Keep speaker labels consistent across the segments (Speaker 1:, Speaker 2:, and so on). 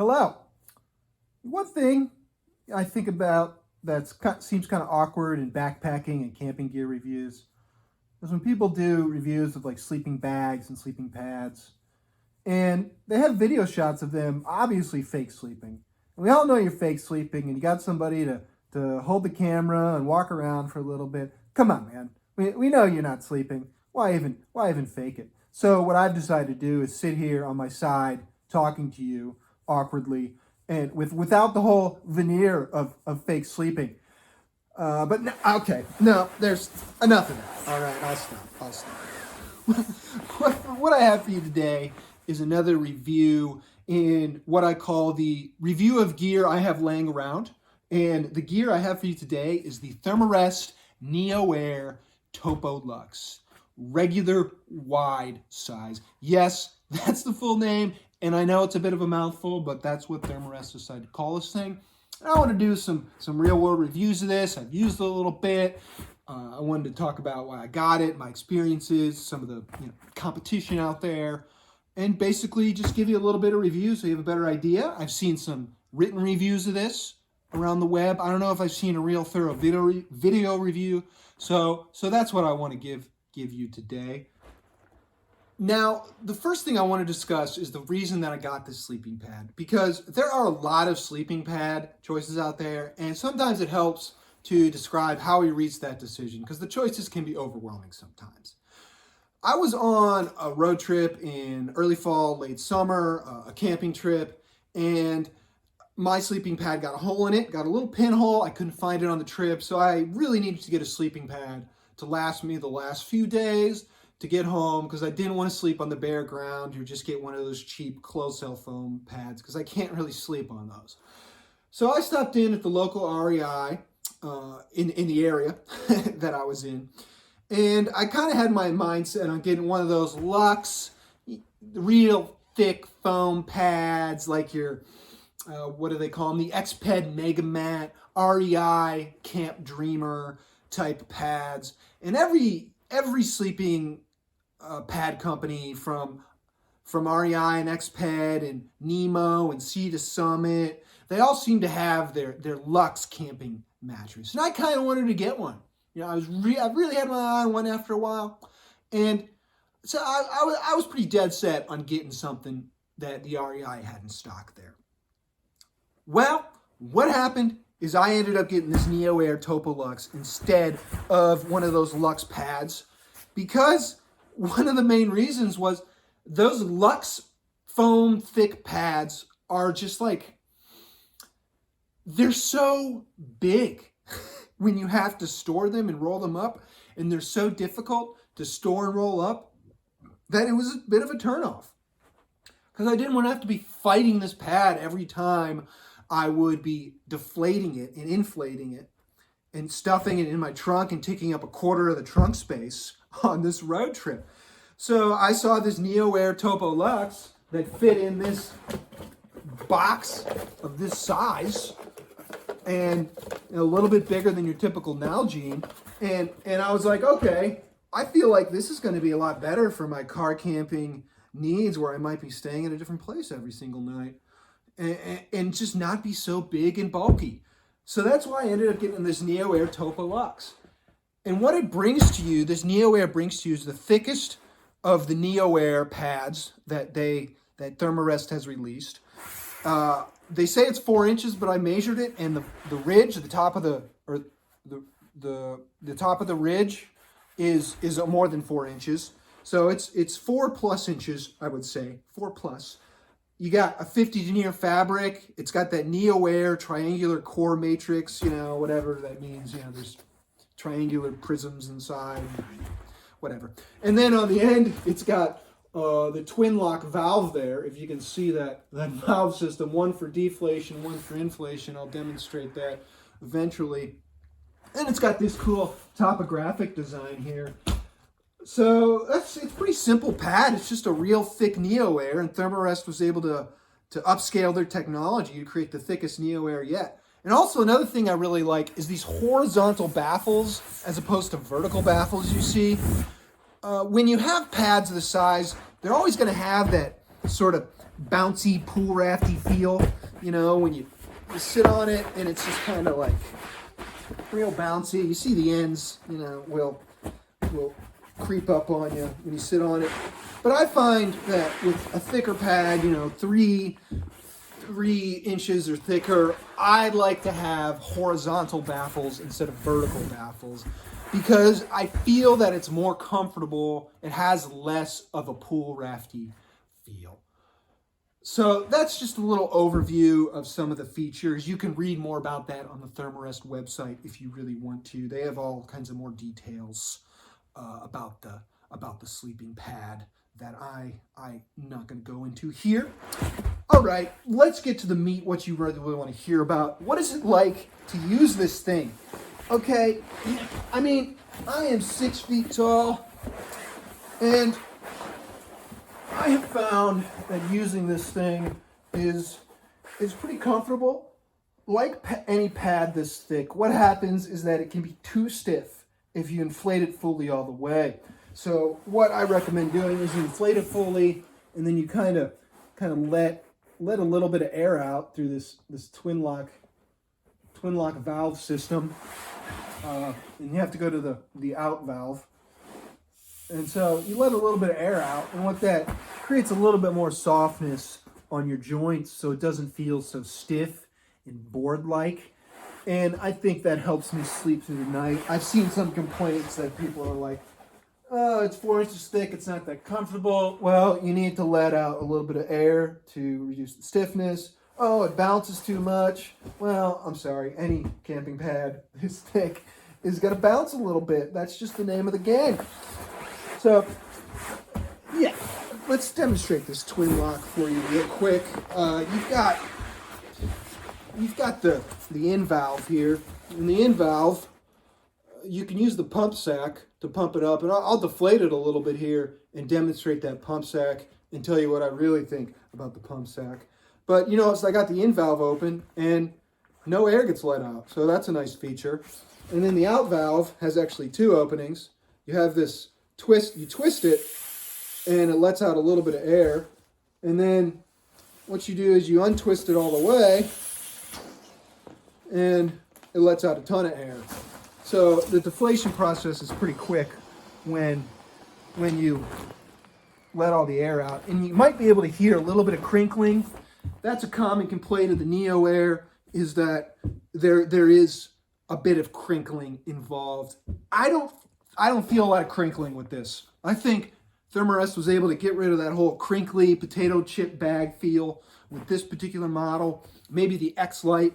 Speaker 1: Hello. One thing I think about that seems kind of awkward in backpacking and camping gear reviews is when people do reviews of like sleeping bags and sleeping pads, and they have video shots of them obviously fake sleeping. And we all know you're fake sleeping, and you got somebody to hold the camera and walk around for a little bit. Come on, man. We know you're not sleeping. Why even fake it? So what I've decided to do is sit here on my side talking to you awkwardly and without the whole veneer of fake sleeping. But no, okay, no, there's enough of that. All right, I'll stop. What I have for you today is another review in what I call the review of gear I have laying around. And the gear I have for you today is the Therm-a-rest NeoAir Topo Luxe. Regular wide size. Yes, that's the full name. And I know it's a bit of a mouthful, but that's what Therm-a-rest decided to call this thing. And I want to do some real world reviews of this. I've used it a little bit. I wanted to talk about why I got it, my experiences, some of the competition out there, and basically just give you a little bit of review so you have a better idea. I've seen some written reviews of this around the web. I don't know if I've seen a real thorough video review. So that's what I want to give you today. Now, the first thing I want to discuss is the reason that I got this sleeping pad, because there are a lot of sleeping pad choices out there, and sometimes it helps to describe how we reached that decision, because the choices can be overwhelming sometimes. I was on a road trip in early fall, late summer, a camping trip, and my sleeping pad got a hole in it, got a little pinhole. I couldn't find it on the trip, so I really needed to get a sleeping pad to last me the last few days to get home, because I didn't want to sleep on the bare ground or just get one of those cheap closed cell foam pads, because I can't really sleep on those. So I stopped in at the local REI in the area that I was in, and I kind of had my mind set on getting one of those Luxe, real thick foam pads, like your, what do they call them? The X-Ped Mega Mat, REI Camp Dreamer type pads. And every sleeping pad company from REI and X-Ped and Nemo and Sea to Summit, they all seem to have their Luxe camping mattress. And I kind of wanted to get one. I really had my eye on one after a while. And so I was pretty dead set on getting something that the REI had in stock there. Well, what happened is I ended up getting this NeoAir Topo Luxe instead of one of those Luxe pads, because one of the main reasons was those Luxe foam thick pads are just like, they're so big when you have to store them and roll them up, and they're so difficult to store and roll up that it was a bit of a turnoff, because I didn't want to have to be fighting this pad every time I would be deflating it and inflating it and stuffing it in my trunk and taking up a quarter of the trunk space on this road trip. So I saw this NeoAir Topo Luxe that fit in this box of this size and a little bit bigger than your typical Nalgene. And I was like, okay, I feel like this is going to be a lot better for my car camping needs, where I might be staying at a different place every single night. And just not be so big and bulky. So that's why I ended up getting this NeoAir Topo Luxe. And what it brings to you, this NeoAir brings to you, is the thickest of the NeoAir pads that Therm-a-rest has released. They say it's 4 inches, but I measured it, and the ridge, the top of the top of the ridge is more than 4 inches. So it's 4+ inches, I would say, 4+. You got a 50 denier fabric. It's got that NeoAir triangular core matrix, whatever that means. There's triangular prisms inside, whatever. And then on the end, it's got the Twinlock valve there. If you can see that valve system, one for deflation, one for inflation. I'll demonstrate that eventually. And it's got this cool topographic design here. So it's a pretty simple pad. It's just a real thick NeoAir, and Therm-a-rest was able to upscale their technology to create the thickest NeoAir yet. And also another thing I really like is these horizontal baffles as opposed to vertical baffles you see. When you have pads of this size, they're always going to have that sort of bouncy pool rafty feel, you know, when you sit on it and it's just kind of like real bouncy. You see the ends, you know, will creep up on you when you sit on it. But I find that with a thicker pad, you know, 3 inches or thicker, I'd like to have horizontal baffles instead of vertical baffles because I feel that it's more comfortable. It has less of a pool rafty feel. So that's just a little overview of some of the features. You can read more about that on the Therm-a-rest website if you really want to. They have all kinds of more details about the sleeping pad that I'm not going to go into here. All right, let's get to the meat, what you really want to hear about. What is it like to use this thing? Okay, I mean, I am 6 feet tall, and I have found that using this thing is pretty comfortable. Like any pad this thick, what happens is that it can be too stiff if you inflate it fully all the way. So what I recommend doing is you inflate it fully, and then you kind of let a little bit of air out through this Twinlock valve system, and you have to go to the out valve. And so you let a little bit of air out, and what that creates a little bit more softness on your joints, so it doesn't feel so stiff and board-like. And I think that helps me sleep through the night. I've seen some complaints that people are like, oh, it's 4 inches thick, it's not that comfortable. Well, you need to let out a little bit of air to reduce the stiffness. Oh, it bounces too much. Well, I'm sorry, any camping pad this thick is going to bounce a little bit. That's just the name of the game. So, yeah, let's demonstrate this Twinlock for you real quick. You've got the in valve here. In the in valve, you can use the pump sack to pump it up, and I'll deflate it a little bit here and demonstrate that pump sack and tell you what I really think about the pump sack. But you notice I got the in valve open and no air gets let out, so that's a nice feature. And then the out valve has actually 2 openings. You have this twist, you twist it and it lets out a little bit of air, and then what you do is you untwist it all the way and it lets out a ton of air. So the deflation process is pretty quick when you let all the air out. And you might be able to hear a little bit of crinkling. That's a common complaint of the NeoAir, is that there is a bit of crinkling involved. I don't feel a lot of crinkling with this. I think Therm-a-rest was able to get rid of that whole crinkly potato chip bag feel with this particular model. Maybe the X-Lite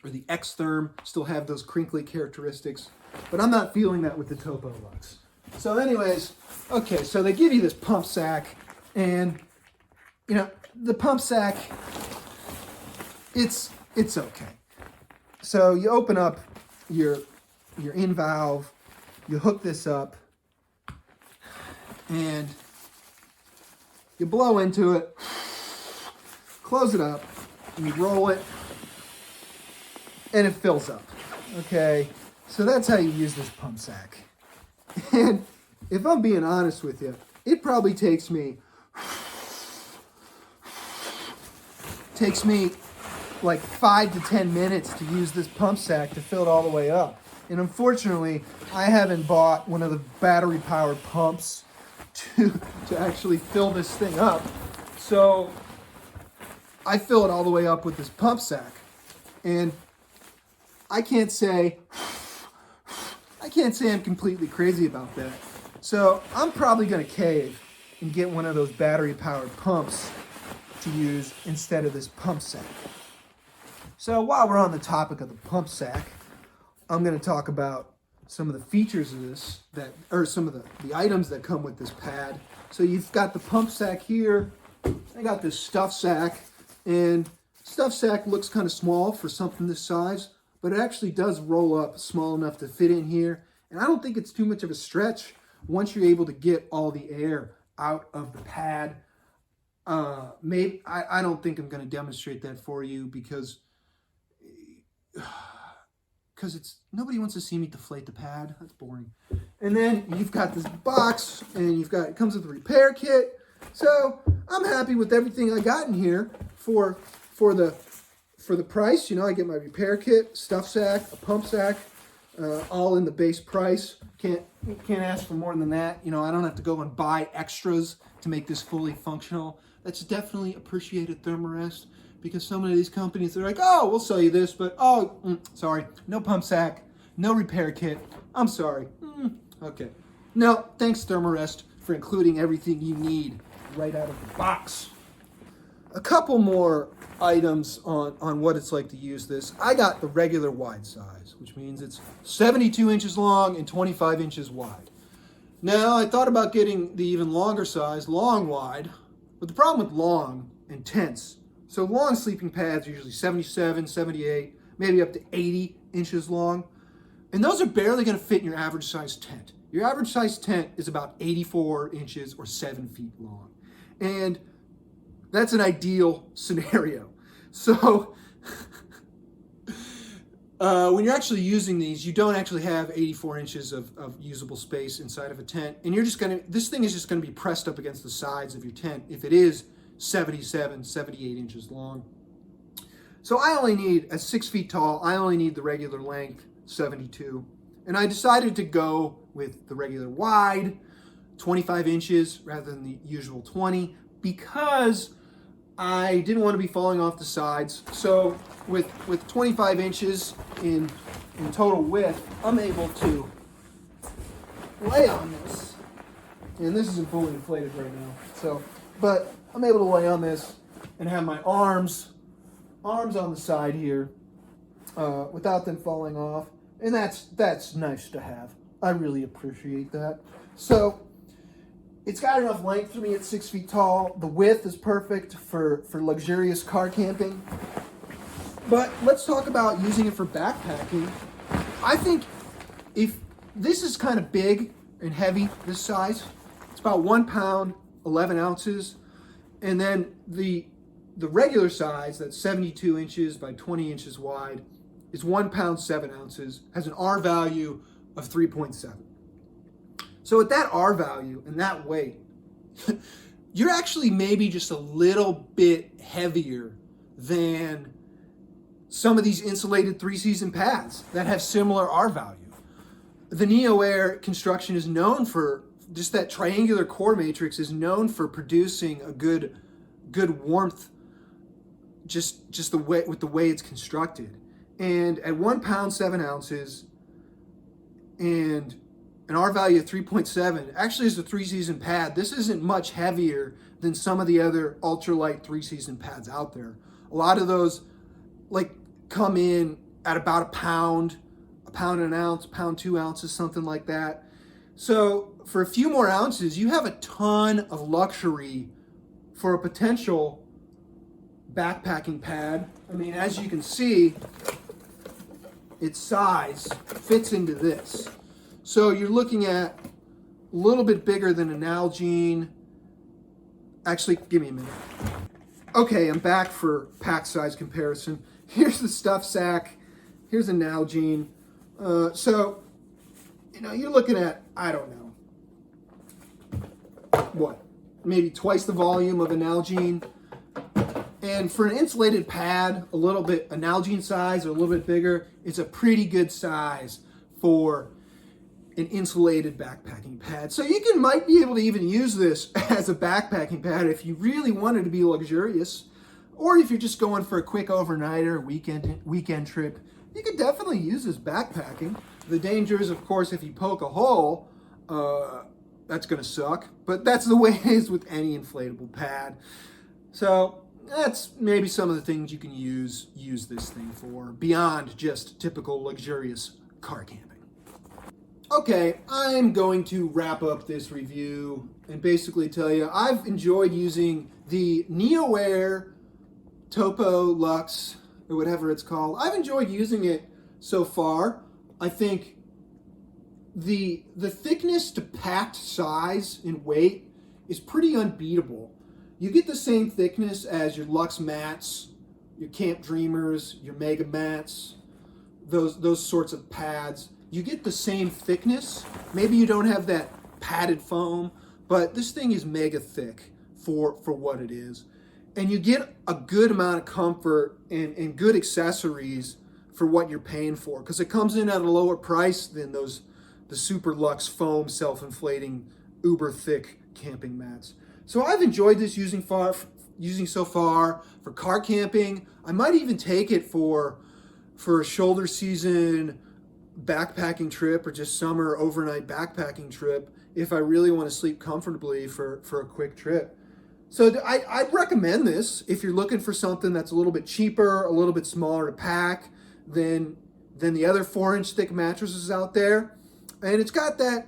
Speaker 1: or the X-Therm still have those crinkly characteristics, but I'm not feeling that with the Topo Luxe. So anyways, okay, so they give you this pump sack, and you know, the pump sack, it's okay. So you open up your in valve, you hook this up, and you blow into it, close it up, and you roll it, and it fills up. Okay, so that's how you use this pump sack. And if I'm being honest with you, it probably takes me like 5 to 10 minutes to use this pump sack to fill it all the way up. And unfortunately, I haven't bought one of the battery-powered pumps to actually fill this thing up. So I fill it all the way up with this pump sack. And I can't say I'm completely crazy about that. So I'm probably going to cave and get one of those battery-powered pumps to use instead of this pump sack. So while we're on the topic of the pump sack, I'm going to talk about some of the features of this, or some of the items that come with this pad. So you've got the pump sack here. I got this stuff sack, and stuff sack looks kind of small for something this size, but it actually does roll up small enough to fit in here. And I don't think it's too much of a stretch once you're able to get all the air out of the pad. Maybe I don't think I'm going to demonstrate that for you because it's nobody wants to see me deflate the pad. That's boring. And then you've got this box, and it comes with a repair kit. So I'm happy with everything I got in here for the price. You know, I get my repair kit, stuff sack, a pump sack, all in the base price. Can't ask for more than that. You know, I don't have to go and buy extras to make this fully functional. That's definitely appreciated, Therm-a-rest, because some of these companies, they're like, oh, we'll sell you this, but sorry, no pump sack, no repair kit. I'm sorry. Okay. No, thanks, Therm-a-rest, for including everything you need right out of the box. A couple more items on what it's like to use this. I got the regular wide size, which means it's 72 inches long and 25 inches wide. Now, I thought about getting the even longer size, long wide, but the problem with long, intense. So long sleeping pads are usually 77, 78, maybe up to 80 inches long. And those are barely going to fit in your average size tent. Your average size tent is about 84 inches or 7 feet long. And that's an ideal scenario. So when you're actually using these, you don't actually have 84 inches of usable space inside of a tent. And this thing is just gonna be pressed up against the sides of your tent if it is 77, 78 inches long. So I only need, at 6 feet tall, I only need the regular length, 72. And I decided to go with the regular wide, 25 inches rather than the usual 20, because I didn't want to be falling off the sides. So with 25 inches in total width, I'm able to lay on this. And this isn't fully inflated right now. But I'm able to lay on this and have my arms on the side here without them falling off. And that's nice to have. I really appreciate that. So it's got enough length for me at 6 feet tall. The width is perfect for luxurious car camping. But let's talk about using it for backpacking. I think if this is kind of big and heavy, this size, it's about 1 pound, 11 ounces. And then the regular size, that's 72 inches by 20 inches wide, is 1 pound, 7 ounces, has an R value of 3.7. So at that R value and that weight, you're actually maybe just a little bit heavier than some of these insulated 3-season pads that have similar R value. The NeoAir construction is known for, just that triangular core matrix is known for producing a good warmth, just the way, with the way it's constructed. And at 1 pound, 7 ounces, and an R value of 3.7, actually is a 3-season pad. This isn't much heavier than some of the other ultralight 3-season pads out there. A lot of those come in at about a pound and an ounce, pound 2 ounces, something like that. So for a few more ounces, you have a ton of luxury for a potential backpacking pad. I mean, as you can see, its size fits into this. So you're looking at a little bit bigger than an Nalgene. Actually, give me a minute. Okay, I'm back for pack size comparison. Here's the stuff sack. Here's a Nalgene. So, you're looking at, I don't know, what? Maybe twice the volume of a Nalgene. And for an insulated pad, a Nalgene size or a little bit bigger, it's a pretty good size for an insulated backpacking pad. So you might be able to even use this as a backpacking pad if you really wanted to be luxurious, or if you're just going for a quick overnighter, weekend trip. You could definitely use this backpacking. The danger is, of course, if you poke a hole, that's going to suck. But that's the way it is with any inflatable pad. So that's maybe some of the things you can use this thing for, beyond just typical luxurious car camping. Okay, I'm going to wrap up this review and basically tell you I've enjoyed using the NeoAir Topo Luxe, or whatever it's called. I've enjoyed using it so far. I think the thickness to packed size and weight is pretty unbeatable. You get the same thickness as your Luxe mats, your Camp Dreamers, your Mega mats, those sorts of pads. You get the same thickness. Maybe you don't have that padded foam, but this thing is mega thick for what it is. And you get a good amount of comfort and good accessories for what you're paying for, because it comes in at a lower price than the super luxe foam self-inflating uber thick camping mats. So I've enjoyed this using so far for car camping. I might even take it for a shoulder season backpacking trip or just summer overnight backpacking trip if I really want to sleep comfortably for a quick trip. So I'd recommend this if you're looking for something that's a little bit cheaper, a little bit smaller to pack than the other 4-inch thick mattresses out there. And it's got that,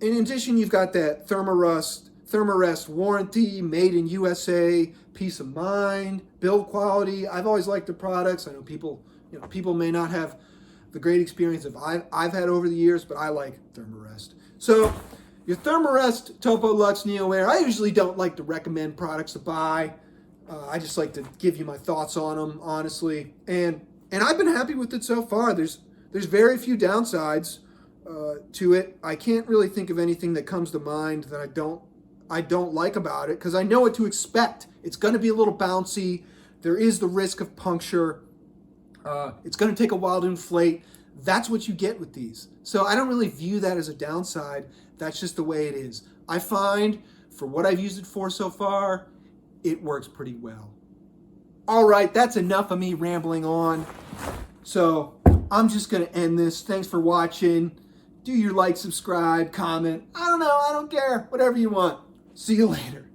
Speaker 1: in addition, you've got that Therm-a-rest warranty, made in USA, peace of mind, build quality. I've always liked the products. I know people may not have the great experience I've had over the years, but I like Therm-a-rest. So your Therm-a-rest Topo Luxe NeoAir, I usually don't like to recommend products to buy. I just like to give you my thoughts on them, honestly. And I've been happy with it so far. There's very few downsides to it. I can't really think of anything that comes to mind that I don't like about it, because I know what to expect. It's going to be a little bouncy. There is the risk of puncture. It's going to take a while to inflate. That's what you get with these. So I don't really view that as a downside. That's just the way it is. I find, for what I've used it for so far, it works pretty well. All right, that's enough of me rambling on. So I'm just going to end this. Thanks for watching. Do your like, subscribe, comment. I don't know. I don't care. Whatever you want. See you later.